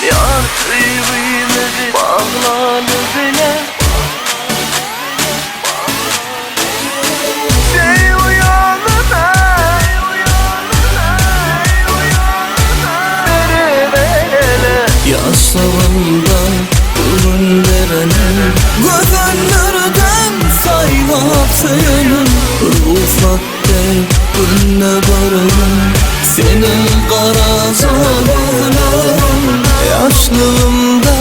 Yar kıymeti bağladı bile. Şey uyanına Derebelele Yaşlarında ürün verelim Gözenlerden saylap sayalım Ufakta günle varalım Senin kara zamanın Yaşlığımda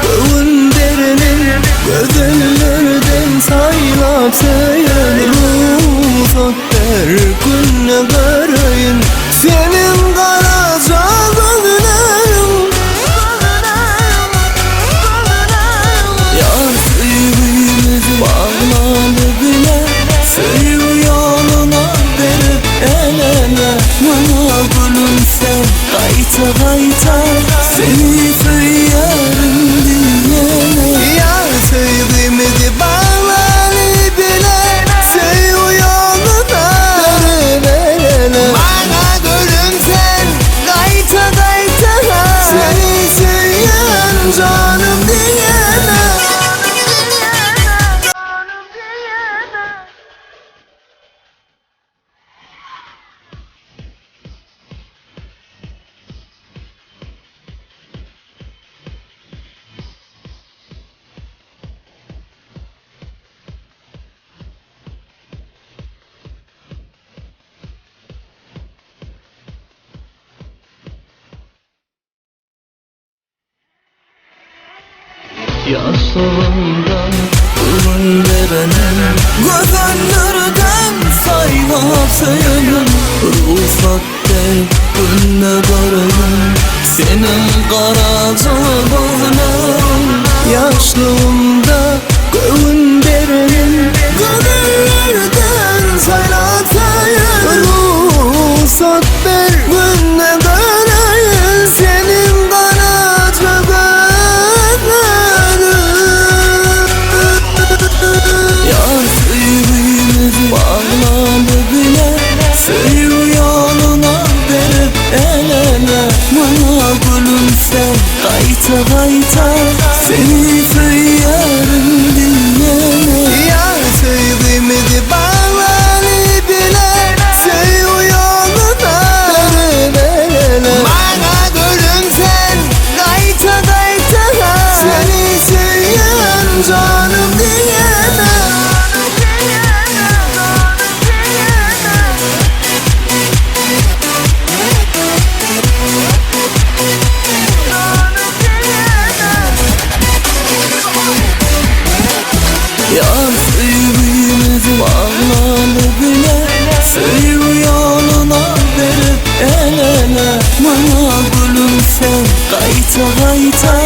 övün derinin Gözenlerden saylap sayalım Ufakta günle varayım Senin kara zamanın Yar sevgimizi bağladı bile Sev yoluna verip el ele Bana gülümse kayta kayta Seni söylerim diyene Yar sevgimizi bağladı bile Sev yoluna verip el ele Bana gülümse kayta kayta Seni söylerim canım diyene Yaşlarından ürün verelim Gözenlerden saylap sayalım Ufakta günle varalım Senin kara zamanın Yaşlığımda övün verelim Gözenlerden saylap sayalım Ufakta günle varalım Senin kara zamanın Yar sevgimizi bağladı bile Sev yoluna verip el ele Bana gülümse kayta kayta Seni söylerim dinleme Yar sevgimizi bağladı bile Sev yoluna verip el ele Bana gülümse kayta kayta Seni söylerim canım diyene Yar sevgimizi bağladı bile Sev yoluna verip el ele Bana gülümse kayta kayta